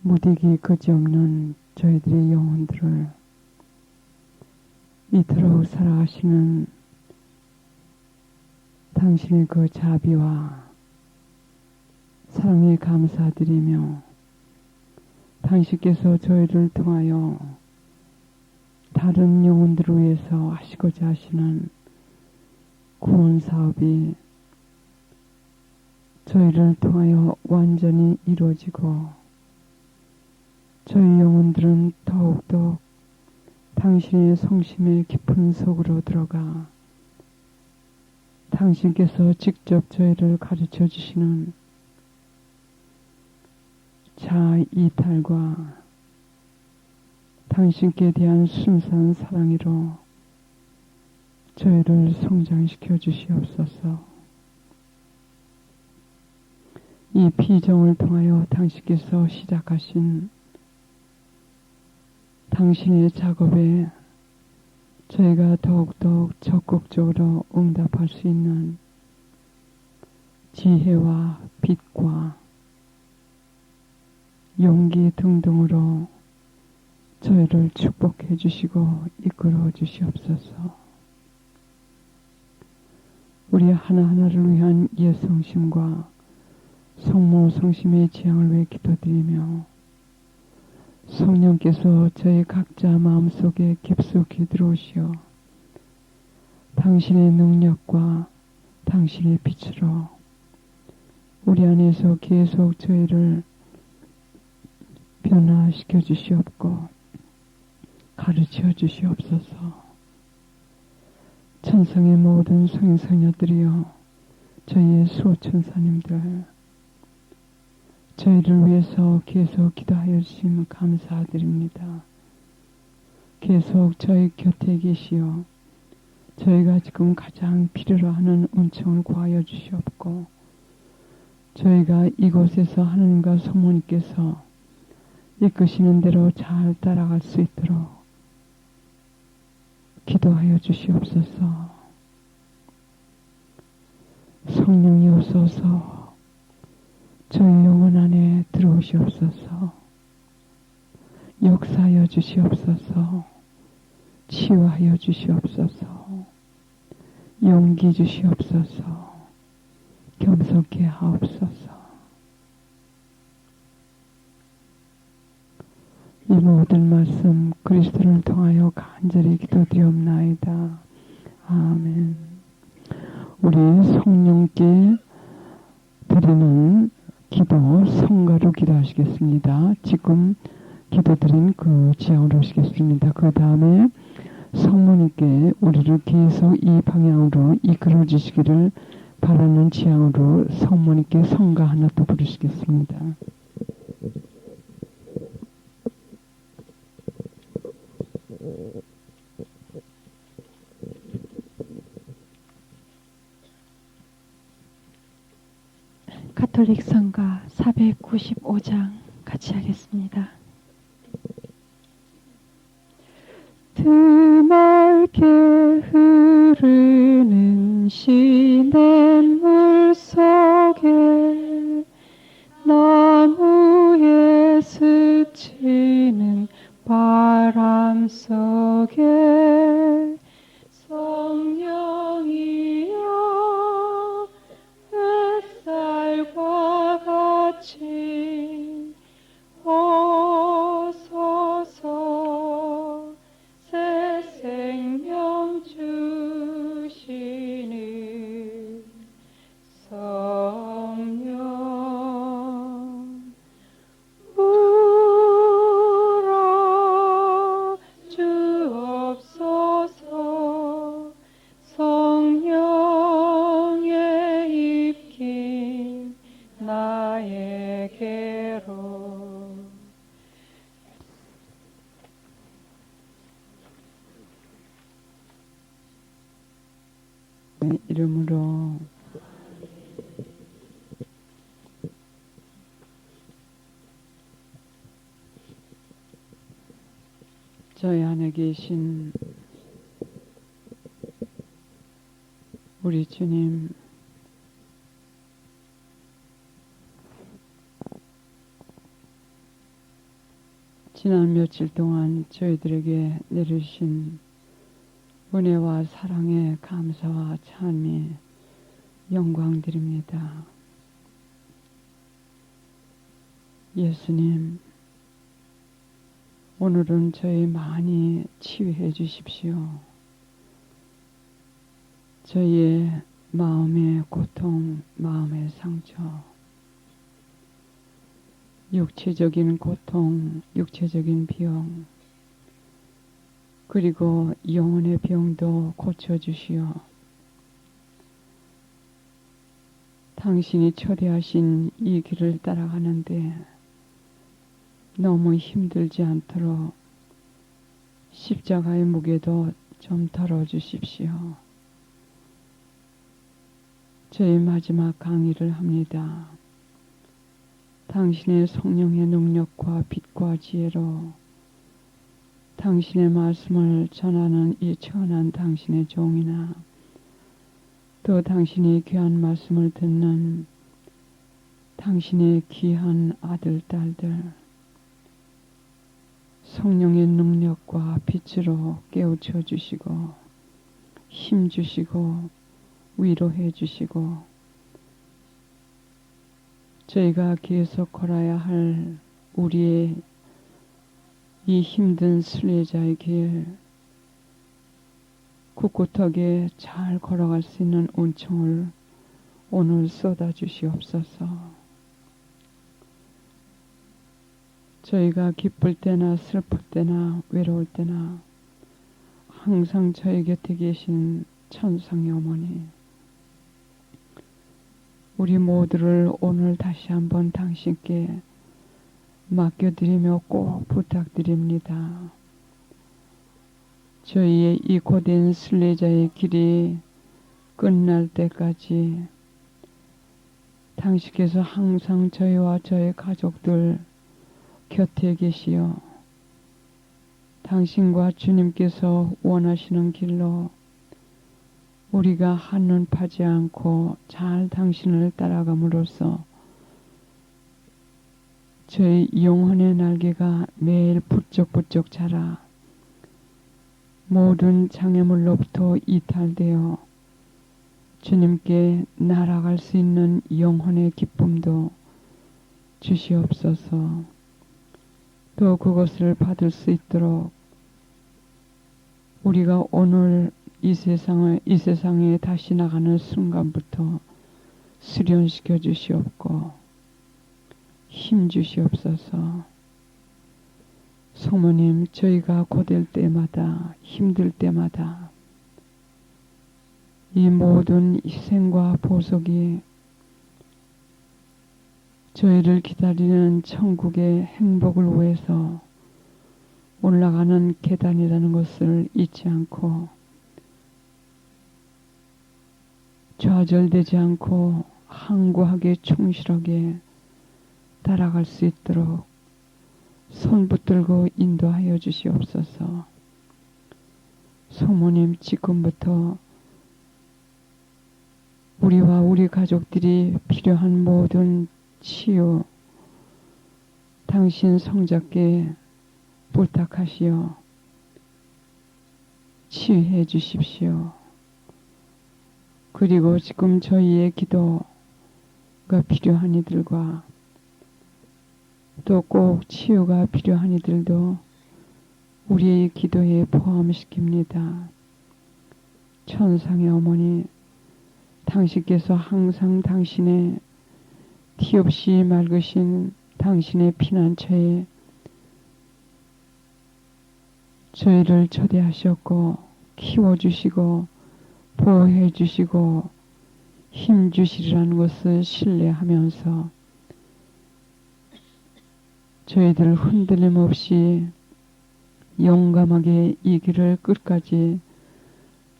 무디기 그지없는 저희들의 영혼들을 이토록 살아가시는 당신의 그 자비와 사랑에 감사드리며 당신께서 저희를 통하여 다른 영혼들을 위해서 하시고자 하시는 구원 사업이 저희를 통하여 완전히 이루어지고 저희 영혼들은 더욱더 당신의 성심의 깊은 속으로 들어가 당신께서 직접 저희를 가르쳐 주시는 자아 이탈과 당신께 대한 순수한 사랑으로 저희를 성장시켜 주시옵소서. 이 피정을 통하여 당신께서 시작하신 당신의 작업에 저희가 더욱더 적극적으로 응답할 수 있는 지혜와 빛과 용기 등등으로 저희를 축복해 주시고 이끌어 주시옵소서. 우리 하나하나를 위한 예성심과 성모 성심의 지향을 위해 기도드리며 성령께서 저희 각자 마음속에 깊숙이 들어오시어 당신의 능력과 당신의 빛으로 우리 안에서 계속 저희를 변화시켜 주시옵고 가르쳐 주시옵소서. 천성의 모든 성인성녀들이여 저희의 수호천사님들 저희를 위해서 계속 기도하여 주시면 감사드립니다. 계속 저희 곁에 계시어 저희가 지금 가장 필요로 하는 은총을 구하여 주시옵고 저희가 이곳에서 하나님과 성모님께서 이끄시는 대로 잘 따라갈 수 있도록 기도하여 주시옵소서. 성령이 오소서 저희 영혼 안에 들어오시옵소서. 역사하여 주시옵소서. 치유하여 주시옵소서. 용기 주시옵소서. 겸손케 하옵소서. 이 모든 말씀 그리스도를 통하여 간절히 기도드리옵나이다. 아멘. 우리 성령께 드리는 기도 성가로 기도하시겠습니다. 지금 기도드린 그 지향으로 하시겠습니다. 그 다음에 성모님께 우리를 계속 이 방향으로 이끌어 주시기를 바라는 지향으로 성모님께 성가 하나 또 부르시겠습니다. 가톨릭 성가 495장 같이 하겠습니다. 드넓게 흐르는 시냇물 속에 나무에 스치는 바람 속에 성령이여 햇살과 같이 오소서. 새 생명 주시는 성령 불어 주옵소서. 성령의 입김 나에게로. 이름으로 저희 안에 계신 우리 주님, 지난 며칠 동안 저희들에게 내리신 은혜와 사랑에 감사와 찬미 영광 드립니다. 예수님, 오늘은 저희 많이 치유해 주십시오. 저희의 마음의 고통, 마음의 상처, 육체적인 고통, 육체적인 병, 그리고 영혼의 병도 고쳐주시오. 당신이 초대하신 이 길을 따라가는데 너무 힘들지 않도록 십자가의 무게도 좀 덜어주십시오. 저희 마지막 강의를 합니다. 당신의 성령의 능력과 빛과 지혜로 당신의 말씀을 전하는 이 천한 당신의 종이나 또 당신의 귀한 말씀을 듣는 당신의 귀한 아들, 딸들 성령의 능력과 빛으로 깨우쳐 주시고 힘 주시고 위로해 주시고 저희가 계속 걸어야 할 우리의 이 힘든 순례자의 길 꿋꿋하게 잘 걸어갈 수 있는 은총을 오늘 쏟아 주시옵소서. 저희가 기쁠 때나 슬플 때나 외로울 때나 항상 저희 곁에 계신 천상의 어머니, 우리 모두를 오늘 다시 한번 당신께 맡겨드리며 꼭 부탁드립니다. 저희의 이 고된 순례자의 길이 끝날 때까지 당신께서 항상 저희와 저희 가족들 곁에 계시어 당신과 주님께서 원하시는 길로 우리가 한눈 파지 않고 잘 당신을 따라감으로써 저희 영혼의 날개가 매일 부쩍부쩍 자라 모든 장애물로부터 이탈되어 주님께 날아갈 수 있는 영혼의 기쁨도 주시옵소서. 또 그것을 받을 수 있도록 우리가 오늘 이 세상에 다시 나가는 순간부터 수련시켜 주시옵고 힘 주시옵소서. 성모님, 저희가 고될 때마다 힘들 때마다 이 모든 희생과 보석이 저희를 기다리는 천국의 행복을 위해서 올라가는 계단이라는 것을 잊지 않고 좌절되지 않고 항구하게 충실하게 따라갈 수 있도록 손 붙들고 인도하여 주시옵소서. 성모님, 지금부터 우리와 우리 가족들이 필요한 모든 치유 당신 성자께 부탁하시어 치유해 주십시오. 그리고 지금 저희의 기도가 필요한 이들과 또 꼭 치유가 필요한 이들도 우리의 기도에 포함시킵니다. 천상의 어머니, 당신께서 항상 당신의 티 없이 맑으신 당신의 피난처에 저희를 초대하셨고 키워주시고 보호해 주시고 힘 주시리라는 것을 신뢰하면서 저희들 흔들림 없이 용감하게 이 길을 끝까지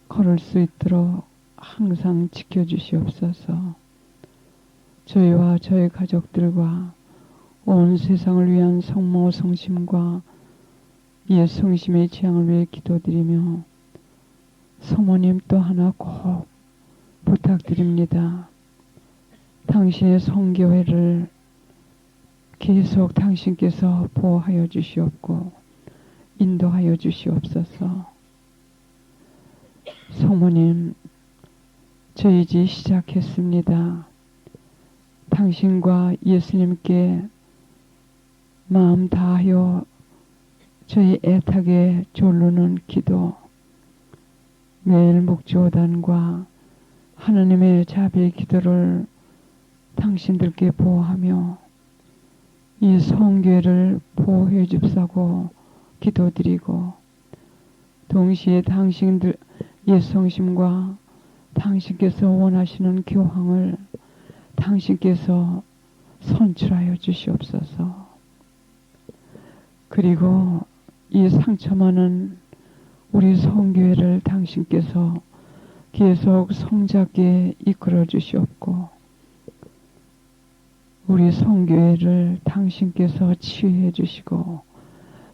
걸을 수 있도록 항상 지켜주시옵소서. 저희와 저희 가족들과 온 세상을 위한 성모 성심과 예 성심의 지향을 위해 기도드리며 성모님 또 하나 꼭 부탁드립니다. 당신의 성교회를 계속 당신께서 보호하여 주시옵고 인도하여 주시옵소서. 성모님, 저희 이제 시작했습니다. 당신과 예수님께 마음 다하여 저희 애타게 졸르는 기도, 매일 묵주오단과 하느님의 자비의 기도를 당신들께 보호하며 이 성교회를 보호해 줍사고 기도드리고, 동시에 당신들 예성심과 당신께서 원하시는 교황을 당신께서 선출하여 주시옵소서. 그리고 이 상처 많은 우리 성교회를 당신께서 계속 성잡게 이끌어 주시옵고, 우리 성교회를 당신께서 치유해 주시고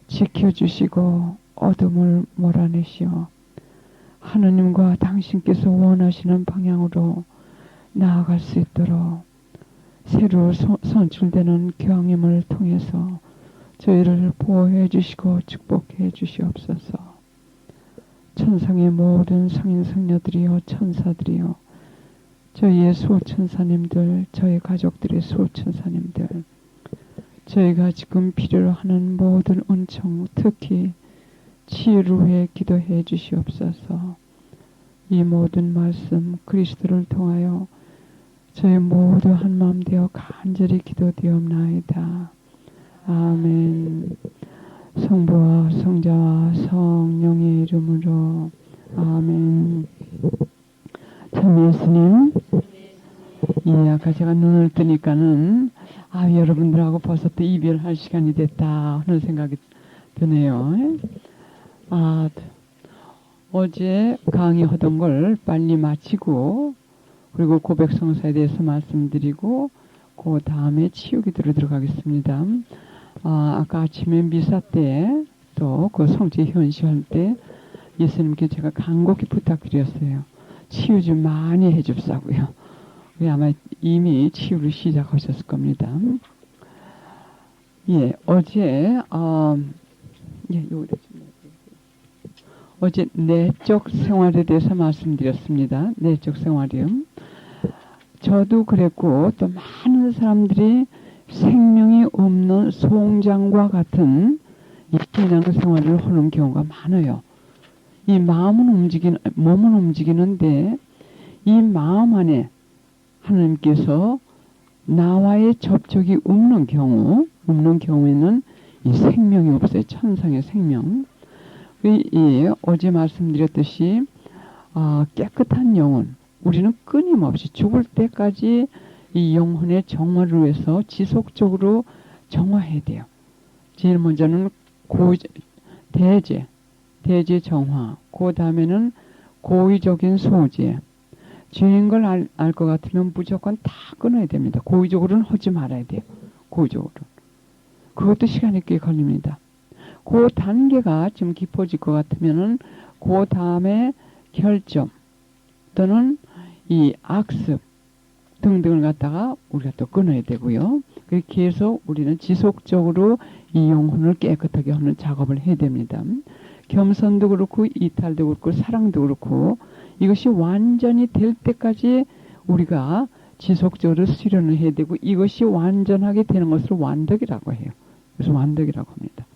지켜주시고 어둠을 몰아내시어 하느님과 당신께서 원하시는 방향으로 나아갈 수 있도록 새로 선출되는 교황님을 통해서 저희를 보호해 주시고 축복해 주시옵소서. 천상의 모든 성인 성녀들이여 천사들이여 저희의 수호천사님들, 저희 가족들의 수호천사님들, 저희가 지금 필요로 하는 모든 은총, 특히 치유를 위해 기도해 주시옵소서. 이 모든 말씀 그리스도를 통하여 저희 모두 한마음 되어 간절히 기도되옵나이다. 아멘. 성부와 성자와 성령의 이름으로 아멘. 참 예수님, 아까 제가 눈을 뜨니까는 여러분들하고 벌써 또 이별할 시간이 됐다 하는 생각이 드네요. 어제 강의하던 걸 빨리 마치고, 그리고 고백성사에 대해서 말씀드리고, 그 다음에 치유기도로 들어가겠습니다. 아까 아침에 미사 때, 또 그 성체 현시할 때 예수님께 제가 간곡히 부탁드렸어요. 치유 좀 많이 해줍사고요. 아마 이미 치유를 시작하셨을 겁니다. 어제 어제 내적 생활에 대해서 말씀드렸습니다. 내적 생활이요. 저도 그랬고 또 많은 사람들이 생명이 없는 송장과 같은 이 신앙생활을 하는 경우가 많아요. 이 몸은 움직이는데 이 마음 안에 하나님께서 나와의 접촉이 없는 경우에는 이 생명이 없어요. 천상의 생명. 어제 말씀드렸듯이 깨끗한 영혼, 우리는 끊임없이 죽을 때까지 이 영혼의 정화를 위해서 지속적으로 정화해야 돼요. 제일 먼저는 대제 정화, 그 다음에는 고의적인 소재. 죄인 걸 알 것 같으면 무조건 다 끊어야 됩니다. 고의적으로는 하지 말아야 돼요. 고의적으로. 그것도 시간이 꽤 걸립니다. 그 단계가 좀 깊어질 것 같으면은 그 다음에 결점 또는 이 악습 등등을 갖다가 우리가 또 끊어야 되고요. 그렇게 계속 우리는 지속적으로 이 영혼을 깨끗하게 하는 작업을 해야 됩니다. 겸손도 그렇고 이탈도 그렇고 사랑도 그렇고 이것이 완전히 될 때까지 우리가 지속적으로 수련을 해야 되고, 이것이 완전하게 되는 것을 완덕이라고 해요. 그래서 완덕이라고 합니다.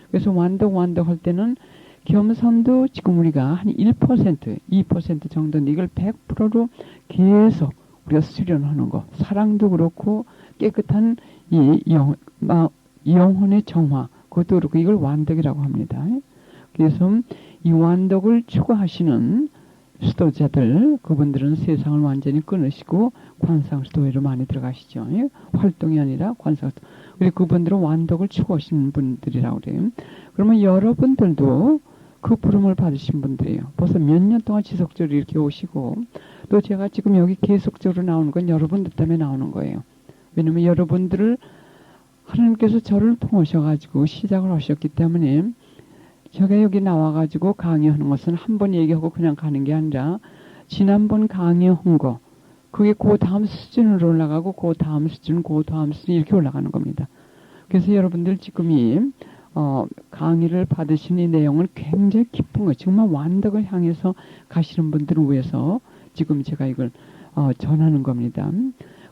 그래서 완덕할 때는 겸손도 지금 우리가 한 1%, 2% 정도인데 이걸 100%로 계속 우리가 수련하는 거. 사랑도 그렇고 깨끗한 이 영혼의 정화, 그것도 그렇고 이걸 완덕이라고 합니다. 그래서 이 완덕을 추구하시는 수도자들, 그분들은 세상을 완전히 끊으시고 관상수도회로 많이 들어가시죠. 활동이 아니라 관상수도. 그리고 그분들은 완덕을 추구하시는 분들이라고 그래요. 그러면 여러분들도 그 부름을 받으신 분들이에요. 벌써 몇 년 동안 지속적으로 이렇게 오시고, 또 제가 지금 여기 계속적으로 나오는 건 여러분들 때문에 나오는 거예요. 왜냐면 여러분들을 하나님께서 저를 통하셔가지고 시작을 하셨기 때문에, 제가 여기 나와가지고 강의하는 것은 한 번 얘기하고 그냥 가는 게 아니라 지난번 강의한 거, 그게 그 다음 수준으로 올라가고 그 다음 수준 이렇게 올라가는 겁니다. 그래서 여러분들 지금 이 강의를 받으신 이 내용은 굉장히 깊은 거, 정말 완덕을 향해서 가시는 분들을 위해서 지금 제가 이걸 전하는 겁니다.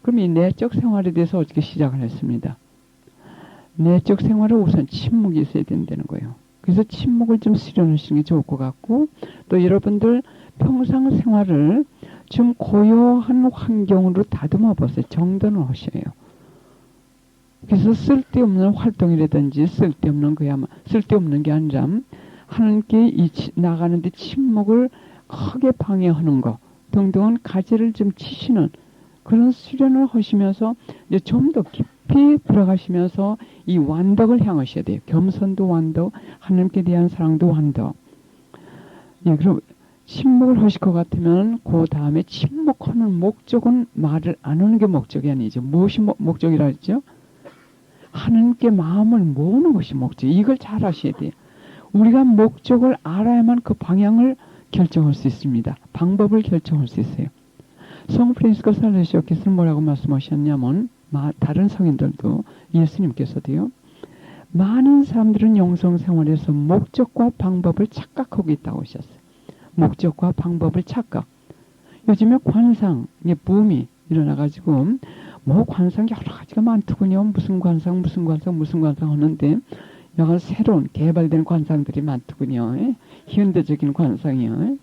그럼 이 내적 생활에 대해서 어떻게 시작을 했습니다. 내적 생활은 우선 침묵이 있어야 된다는 거예요. 그래서 침묵을 좀 수련하시는 게 좋을 것 같고, 또 여러분들 평상 생활을 좀 고요한 환경으로 다듬어 보세요. 정돈을 하셔요. 그래서 쓸데없는 활동이라든지 쓸데없는 쓸데없는 게 아니라 하나님께 나가는데 침묵을 크게 방해하는 거 등등은 가지를 좀 치시는 그런 수련을 하시면서 이제 좀 더 깊이 들어가시면서 이 완덕을 향하셔야 돼요. 겸손도 완덕, 하나님께 대한 사랑도 완덕. 예, 그럼 침묵을 하실 것 같으면 그 다음에 침묵하는 목적은 말을 안 하는 게 목적이 아니죠. 무엇이 목적이라 했죠? 하나님께 마음을 모으는 것이 목적. 이걸 잘 아셔야 돼요. 우리가 목적을 알아야만 그 방향을 결정할 수 있습니다. 방법을 결정할 수 있어요. 성 프란시스코 살레시오께서는 뭐라고 말씀하셨냐면, 다른 성인들도 예수님께서도요, 많은 사람들은 영성 생활에서 목적과 방법을 착각하고 있다고 하셨어요. 목적과 방법을 착각. 요즘에 관상의 붐이 일어나가지고 뭐 관상이 여러 가지가 많더군요. 무슨 관상 하는데 여간 새로운 개발된 관상들이 많더군요. 현대적인 관상이요.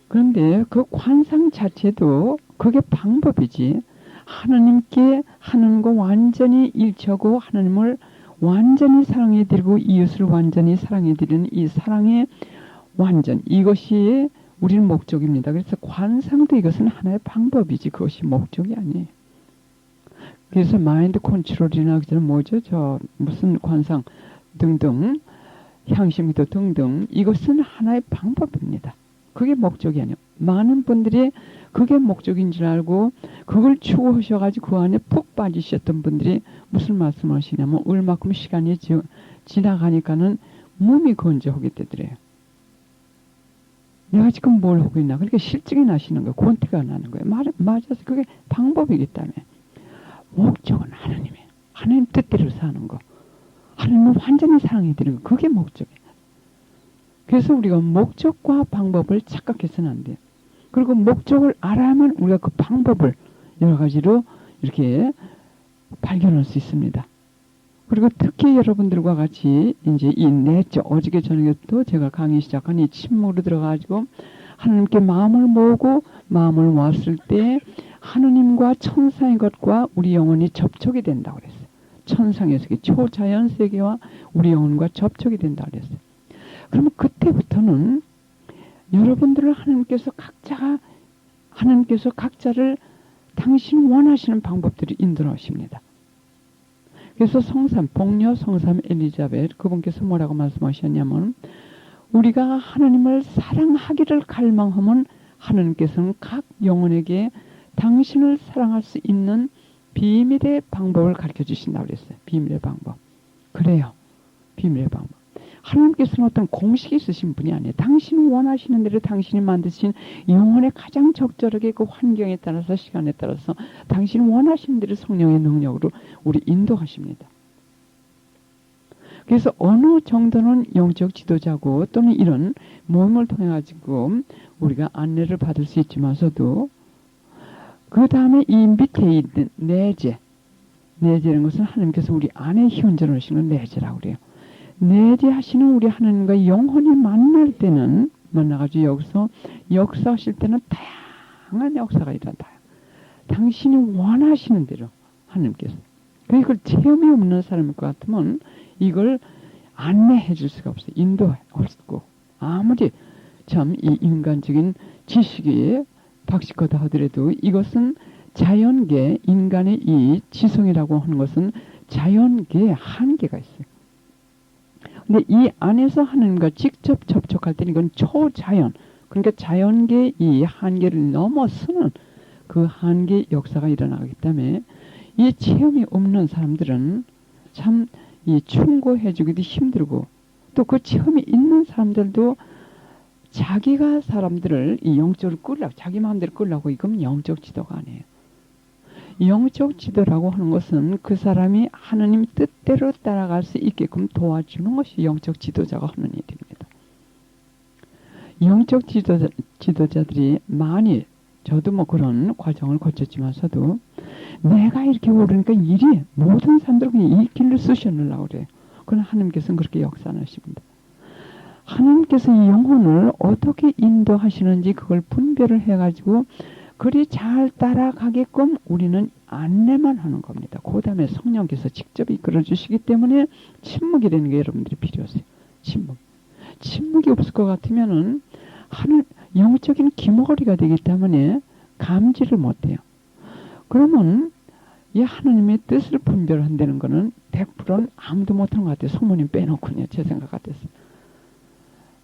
그런데 그 관상 자체도 그게 방법이지, 하나님께 하는 거 완전히 일치하고 하나님을 완전히 사랑해드리고 이웃을 완전히 사랑해드리는 이 사랑의 완전, 이것이 우리는 목적입니다. 그래서 관상도 이것은 하나의 방법이지 그것이 목적이 아니에요. 그래서 마인드 컨트롤이나 그저는 뭐죠? 무슨 관상 등등, 향심기도 등등, 이것은 하나의 방법입니다. 그게 목적이 아니에요. 많은 분들이 그게 목적인 줄 알고 그걸 추구하셔가지고 그 안에 푹 빠지셨던 분들이 무슨 말씀을 하시냐면, 얼마큼 시간이 지나가니까는 몸이 건조하게 되더래요. 내가 지금 뭘 하고 있나. 그러니까 실증이 나시는 거예요. 권태가 나는 거예요. 맞아서 그게 방법이기 때문에. 목적은 하나님이에요. 하나님 뜻대로 사는 거. 하나님을 완전히 사랑해드리고 그게 목적이에요. 그래서 우리가 목적과 방법을 착각해서는 안 돼요. 그리고 목적을 알아야만 우리가 그 방법을 여러 가지로 이렇게 발견할 수 있습니다. 그리고 특히 여러분들과 같이 이제 이 내적, 어저께 저녁에도 제가 강의 시작한 이 침묵으로 들어가지고 하나님께 마음을 모으고 마음을 모았을 때 하느님과 천상의 것과 우리 영혼이 접촉이 된다고 그랬어요. 천상의 세계, 초자연 세계와 우리 영혼과 접촉이 된다고 그랬어요. 그러면 그때부터는 여러분들을 하나님께서 각자를 당신 원하시는 방법들을 인도하십니다. 그래서 복녀 성삼 엘리자벳 그분께서 뭐라고 말씀하셨냐면, 우리가 하나님을 사랑하기를 갈망하면 하나님께서는 각 영혼에게 당신을 사랑할 수 있는 비밀의 방법을 가르쳐 주신다고 그랬어요. 비밀의 방법. 그래요. 비밀의 방법. 하나님께서는 어떤 공식이 있으신 분이 아니에요. 당신이 원하시는 대로 당신이 만드신 영혼의 가장 적절하게 그 환경에 따라서 시간에 따라서 당신이 원하시는 대로 성령의 능력으로 우리 인도하십니다. 그래서 어느 정도는 영적 지도자고 또는 이런 모임을 통해 가지고 우리가 안내를 받을 수 있지만서도 그 다음에 이 밑에 있는 내재라는 것은 하나님께서 우리 안에 현존하시는 내재라고 그래요. 내재하시는 우리 하나님과 영혼이 만날 때는, 만나가지고 여기서 역사하실 때는 다양한 역사가 일어난다. 당신이 원하시는 대로 하나님께서. 그걸 체험이 없는 사람일 것 같으면 이걸 안내해 줄 수가 없어요. 인도할 수 없고. 아무리 참 이 인간적인 지식이 박식하다 하더라도 이것은 자연계, 인간의 이 지성이라고 하는 것은 자연계의 한계가 있어요. 근데 이 안에서 하나님과 직접 접촉할 때는 이건 초자연, 그러니까 자연계의 이 한계를 넘어서는 그 한계 역사가 일어나기 때문에 이 체험이 없는 사람들은 참 이 충고해주기도 힘들고, 또 그 체험이 있는 사람들도 자기가 사람들을 이 영적으로 끌려고, 자기 마음대로 끌려고, 이건 영적 지도가 아니에요. 영적 지도라고 하는 것은 그 사람이 하느님 뜻대로 따라갈 수 있게끔 도와주는 것이 영적 지도자가 하는 일입니다. 영적 지도자들이 많이, 저도 뭐 그런 과정을 거쳤지만서도 내가 이렇게 오르니까 일이 모든 사람들 그냥 이 길로 쑤셔넣으려고 그래요. 그러나 하나님께서는 그렇게 역사하십니다. 하나님께서 이 영혼을 어떻게 인도하시는지 그걸 분별을 해가지고 그리 잘 따라가게끔 우리는 안내만 하는 겁니다. 그 다음에 성령께서 직접 이끌어 주시기 때문에 침묵이라는 게 여러분들이 필요하세요. 침묵이 없을 것 같으면은 영적인 기머거리가 되기 때문에 감지를 못해요. 그러면 이 하나님의 뜻을 분별한다는 거는 100%는 아무도 못하는 것 같아요. 성모님 빼놓고요. 제 생각 같았어요.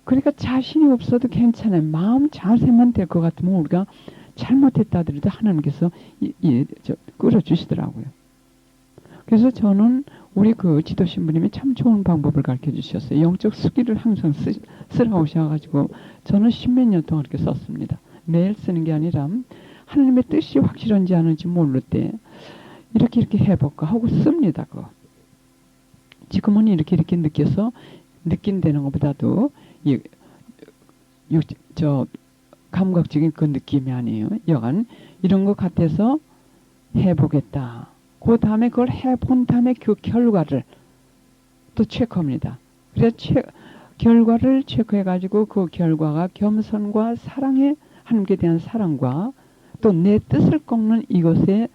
그러니까 자신이 없어도 괜찮아요. 마음 자세만 될 것 같으면 우리가 잘못했다 하더라도 하나님께서 끌어주시더라고요. 그래서 저는 우리 그 지도 신부님이 참 좋은 방법을 가르쳐 주셨어요. 영적 수기를 항상 쓰라고 하셔가지고 저는 10몇 년 동안 이렇게 썼습니다. 매일 쓰는 게 아니라 하나님의 뜻이 확실한지 아는지 모를 때 이렇게 해볼까 하고 씁니다. 그거. 지금은 이렇게 느껴서 느낀다는 것보다도 감각적인 그 느낌이 아니에요. 여간 이런 것 같아서 해보겠다. 그 다음에 그걸 해본 다음에 그 결과를 또 체크합니다. 그래서 결과를 체크해가지고 그 결과가 겸손과 사랑의 하나님께 대한 사랑과 또 내 뜻을 꺾는 이것에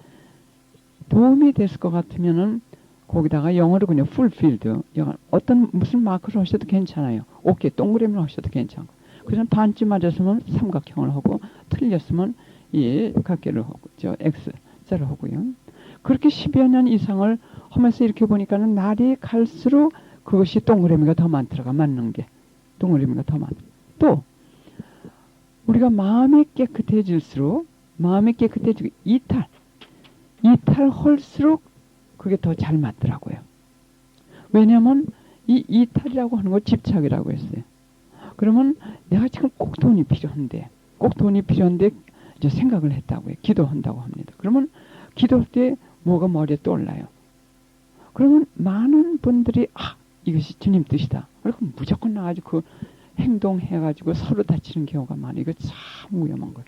도움이 됐을 것 같으면은 거기다가 영어로 그냥 fulfilled, 어떤 무슨 마크를 하셔도 괜찮아요. 오케이, 동그라미를 하셔도 괜찮고. 그래서 반쯤 맞았으면 삼각형을 하고 틀렸으면 각개를 하고 X자를 하고요. 그렇게 10여 년 이상을 하면서 이렇게 보니까는 날이 갈수록 그것이 동그라미가 더 많더라고요. 맞는 게. 동그라미가 더 많아. 또 우리가 마음이 깨끗해질수록 이탈할수록 그게 더 잘 맞더라고요. 왜냐하면 이 이탈이라고 하는 거 집착이라고 했어요. 그러면 내가 지금 꼭 돈이 필요한데 이제 생각을 했다고요. 기도한다고 합니다. 그러면 기도할 때 뭐가 머리에 떠올라요. 그러면 많은 분들이 이것이 주님 뜻이다. 그리고 무조건 나가지고 그 행동해가지고 서로 다치는 경우가 많아요. 이거 참 위험한 거예요.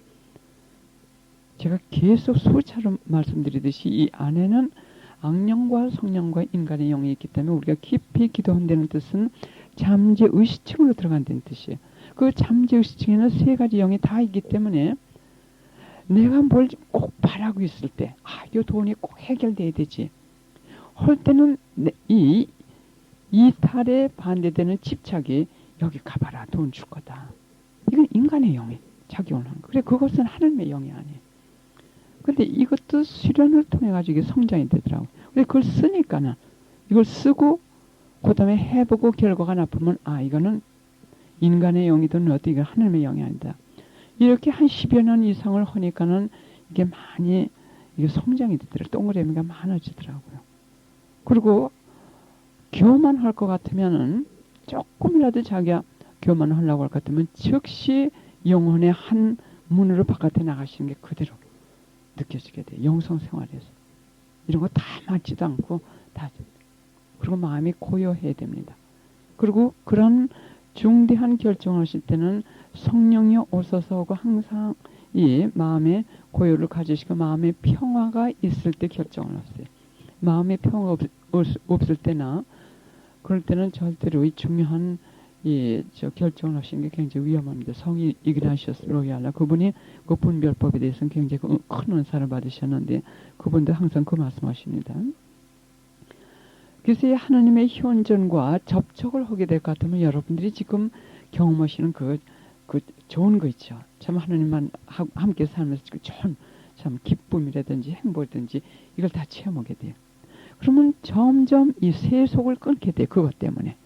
제가 계속 수차례 말씀드리듯이 이 안에는 악령과 성령과 인간의 영이 있기 때문에 우리가 깊이 기도한다는 뜻은 잠재의식층으로 들어간다는 뜻이에요. 그 잠재의식층에는 3가지 영이 다 있기 때문에 내가 뭘 꼭 바라고 있을 때 이 돈이 꼭 해결돼야 되지 할 때는 이 이탈에 반대되는 집착이 여기 가봐라, 돈 줄 거다. 이건 인간의 영이 작용을 하는 거예요. 그래, 그것은 하나님의 영이 아니에요. 근데 이것도 수련을 통해 가지고 이게 성장이 되더라고요. 근데 그걸 쓰니까는 이걸 쓰고 그 다음에 해보고 결과가 나쁘면 이거는 인간의 영이든 어디 이거 하나님의 영이 아니다. 이렇게 한 10여 년 이상을 하니까는 이게 많이 이게 성장이 되더라고요. 동그라미가 많아지더라고요. 그리고 교만할 것 같으면은 조금이라도 자기가 교만하려고 할 것 같으면 즉시 영혼의 한 문으로 바깥에 나가시는 게 그대로 느껴지게 돼요. 영성생활에서. 이런 거 다 맞지도 않고 그리고 마음이 고요해야 됩니다. 그리고 그런 중대한 결정을 하실 때는 성령이 오셔서 하고 항상 이 마음의 고요를 가지시고 마음의 평화가 있을 때 결정을 하세요. 마음의 평화가 없을 때나 그럴 때는 절대로 이 중요한 결정을 하시는 게 굉장히 위험합니다. 성이 이그나시오스 로얄라 그분이 그 분별법에 대해서는 굉장히 큰 은사를 받으셨는데 그분도 항상 그 말씀하십니다. 그래서 하나님의 현존과 접촉을 하게 될 것 같으면 여러분들이 지금 경험하시는 그 좋은 거 있죠. 참 하나님만 함께 살면서 좋은 참 기쁨이라든지 행복이라든지 이걸 다 체험하게 돼요. 그러면 점점 이 세속을 끊게 돼요. 그것 때문에.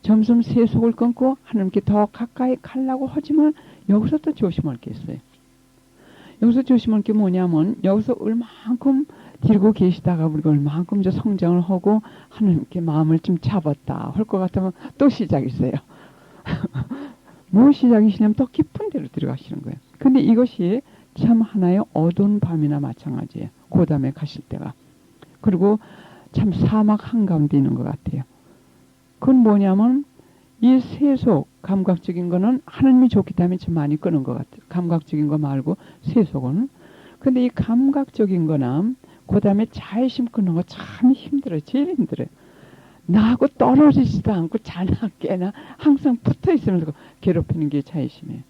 점점 세속을 끊고 하나님께 더 가까이 가려고 하지만 여기서 또 조심할 게 있어요. 여기서 조심할 게 뭐냐면 여기서 얼만큼 들고 계시다가 우리가 얼만큼 저 성장을 하고 하나님께 마음을 좀 잡았다 할 것 같으면 또 시작이 있어요. 뭐 시작이시냐면 더 깊은 데로 들어가시는 거예요. 근데 이것이 참 하나의 어두운 밤이나 마찬가지예요. 그 다음에 가실 때가. 그리고 참 사막 한가운데 있는 것 같아요. 그건 뭐냐면 이 세속 감각적인 거는 하나님이 좋기 때문에 좀 많이 끄는 것 같아요. 감각적인 거 말고 세속은. 근데 이 감각적인 거나 그 다음에 자애심 끊는 거 참 힘들어요. 제일 힘들어요. 나하고 떨어지지도 않고 자나 깨나 항상 붙어 있으면서 괴롭히는 게 자애심이에요.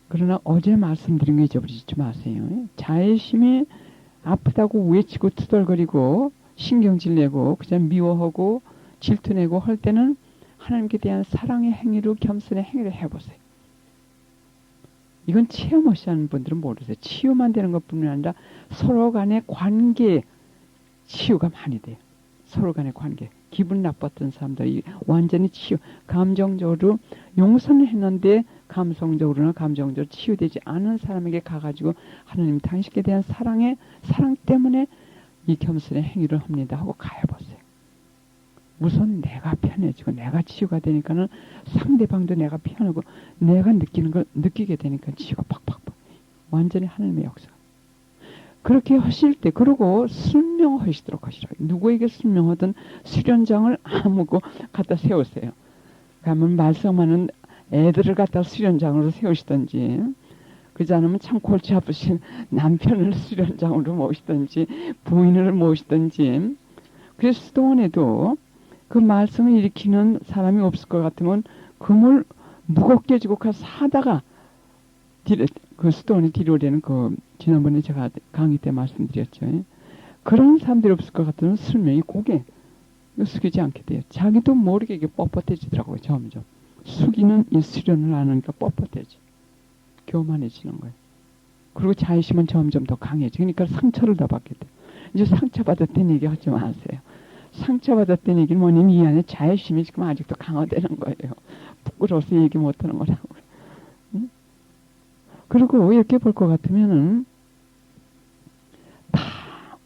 그러나 어제 말씀드린 거 잊어버리지 마세요. 자애심이 아프다고 외치고 투덜거리고 신경질 내고 그냥 미워하고 질투내고 할 때는 하나님께 대한 사랑의 행위로 겸손의 행위를 해보세요. 이건 체험 없이 하는 분들은 모르세요. 치유만 되는 것뿐만 아니라 서로 간의 관계 치유가 많이 돼요. 서로 간의 관계. 기분 나빴던 사람들이 완전히 치유, 감정적으로 용서는 했는데 감성적으로나 감정적으로 치유되지 않은 사람에게 가가지고 하나님 당신께 대한 사랑 때문에 이 겸손의 행위를 합니다 하고 가해보세요. 우선 내가 편해지고 내가 치유가 되니까는 상대방도 내가 편하고 내가 느끼는 걸 느끼게 되니까 치유가 팍팍팍 완전히 하나님의 역사. 그렇게 하실 때 그러고 설명하시도록 하시라. 누구에게 설명하든 수련장을 아무고 갖다 세우세요. 가면 말썽하는 애들을 갖다 수련장으로 세우시든지 그러지 않으면 참 골치 아프신 남편을 수련장으로 모시든지 부인을 모시든지. 그래서 수도원에도 그 말씀을 일으키는 사람이 없을 것 같으면 금을 무겁게 지고 가서 사다가 그 수도원에 뒤로되는 그 지난번에 제가 강의 때 말씀드렸죠. 그런 사람들이 없을 것 같으면 설명이 고개 숙이지 않게 돼요. 자기도 모르게 이게 뻣뻣해지더라고요. 점점 숙이는 이 수련을 안 하니까 뻣뻣해지 교만해지는 거예요. 그리고 자의심은 점점 더 강해지. 그러니까 상처를 더 받게 돼요. 이제 상처받았다는 얘기 하지 마세요. 상처받았다는 얘기는 뭐냐면 이 안에 자의심이 지금 아직도 강화되는 거예요. 부끄러워서 얘기 못하는 거라고. 응? 그리고 이렇게 볼 것 같으면은 다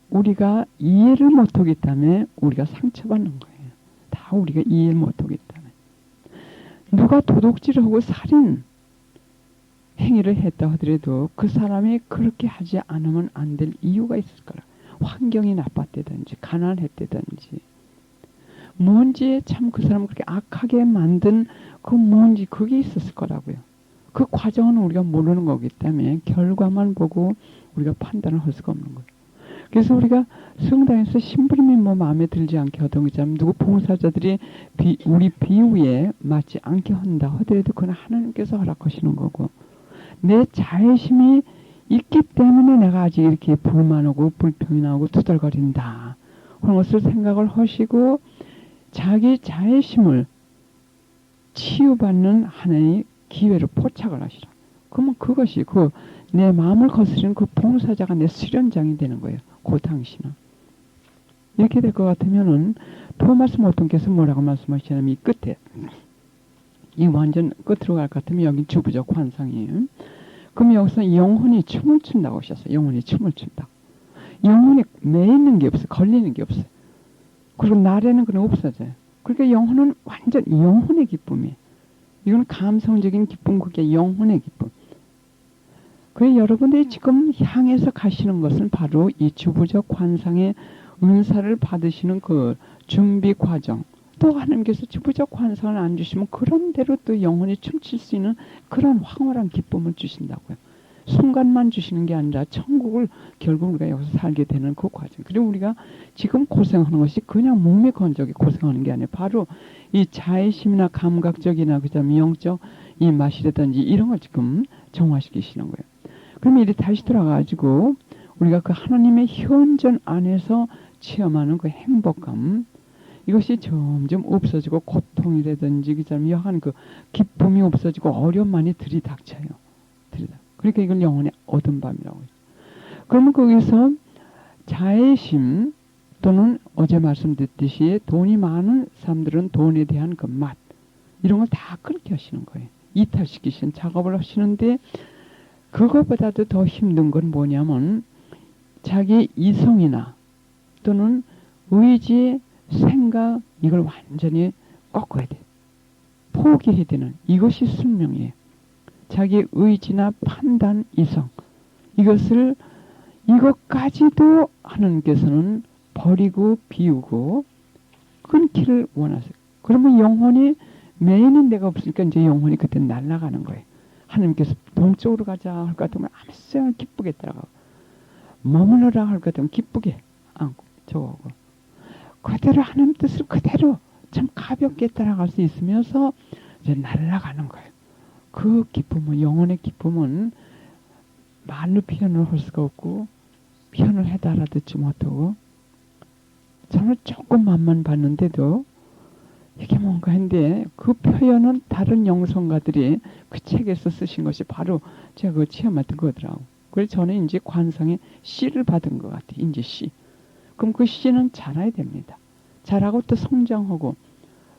우리가 이해를 못하기 때문에 우리가 상처받는 거예요. 다 우리가 이해를 못하기 때문에. 누가 도둑질을 하고 살인 행위를 했다 하더라도 그 사람이 그렇게 하지 않으면 안 될 이유가 있을 거라. 환경이 나빴다든지 가난했다든지 뭔지 참 그 사람을 그렇게 악하게 만든 그 뭔지 그게 있었을 거라고요. 그 과정은 우리가 모르는 거기 때문에 결과만 보고 우리가 판단을 할 수가 없는 거예요. 그래서 우리가 성당에서 심부름이 뭐 마음에 들지 않게 하던 것처럼 누구 봉사자들이 우리 비유에 맞지 않게 한다 하더라도 그건 하나님께서 허락하시는 거고 내 자애심이 있기 때문에 내가 아직 이렇게 불만하고 불평이 나오고 투덜거린다. 그런 것을 생각을 하시고 자기 자애심을 치유받는 하나의 기회로 포착을 하시라. 그러면 그것이 내 마음을 거스르는 그 봉사자가 내 수련장이 되는 거예요. 그 당신은. 이렇게 될 것 같으면은 토마스 모통께서 뭐라고 말씀하시냐면 이 끝에 이 완전 끝으로 갈 것 같으면 여기 주부적 환상이에요. 그럼 여기서 영혼이 춤을 춘다고 하셨어요. 영혼이 춤을 춘다. 영혼이 매 있는 게 없어요. 걸리는 게 없어요. 그리고 날에는 그냥 없어져요. 그러니까 영혼은 완전 영혼의 기쁨이에요. 이건 감성적인 기쁨, 그게 영혼의 기쁨. 그래서 여러분들이 지금 향해서 가시는 것은 바로 이 주부적 환상의 은사를 받으시는 그 준비 과정. 또 하나님께서 주부적 환상을 안 주시면 그런 대로 또 영혼이 춤출 수 있는 그런 황홀한 기쁨을 주신다고요. 순간만 주시는 게 아니라 천국을 결국 우리가 여기서 살게 되는 그 과정. 그리고 우리가 지금 고생하는 것이 그냥 몸이 건조하게 고생하는 게 아니에요. 바로 이 자의심이나 감각적이나 그다음에 영적 이 맛이라든지 이런 걸 지금 정화시키시는 거예요. 그러면 이제 다시 돌아가지고 우리가 그 하나님의 현존 안에서 체험하는 그 행복감 이것이 점점 없어지고 고통이라든지 그다음에 여한 그 기쁨이 없어지고 어려움만이 들이닥쳐요. 그러니까 이걸 영혼의 어두운 밤이라고 해요. 그러면 거기서 자애심 또는 어제 말씀드렸듯이 돈이 많은 사람들은 돈에 대한 그 맛 이런 걸 다 끊게 하시는 거예요. 이탈시키시는 작업을 하시는데 그것보다도 더 힘든 건 뭐냐면 자기 이성이나 또는 의지, 생각 이걸 완전히 꺾어야 돼. 포기해야 되는 이것이 숙명이에요. 자기 의지나 판단, 이성 이것을 이것까지도 하나님께서는 버리고 비우고 끊기를 원하세요. 그러면 영혼이 메인인 데가 없으니까 이제 영혼이 그때 날아가는 거예요. 하나님께서 동쪽으로 가자 할 것 같으면 아무 생각 기쁘게 따라가고, 머물러라 할 것 같으면 기쁘게 안고 저거고, 그대로 하나님 뜻을 그대로 참 가볍게 따라갈 수 있으면서 이제 날아가는 거예요. 그 기쁨은, 영혼의 기쁨은 말로 표현을 할 수가 없고 표현을 해도 알아듣지 못하고, 저는 조금 맛만 봤는데도 이게 뭔가 한데 그 표현은 다른 영성가들이 그 책에서 쓰신 것이 바로 제가 그 체험했던 거더라고. 그래서 저는 이제 관상에 씨를 받은 것 같아요. 이제 씨. 그럼 그 씨는 자라야 됩니다. 자라고 또 성장하고,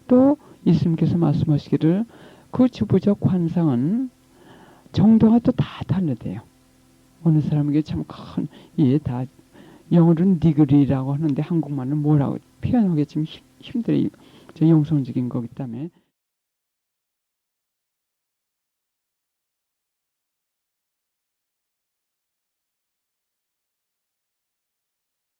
또 예수님께서 말씀하시기를 그 주부적 관상은 정도가 또 다 다르대요. 어느 사람에게 참 큰, 예, 다 영어로는 디그리라고 하는데 한국말은 뭐라고 표현하기 좀 힘들어요. 저 영성적인 거기 때문에.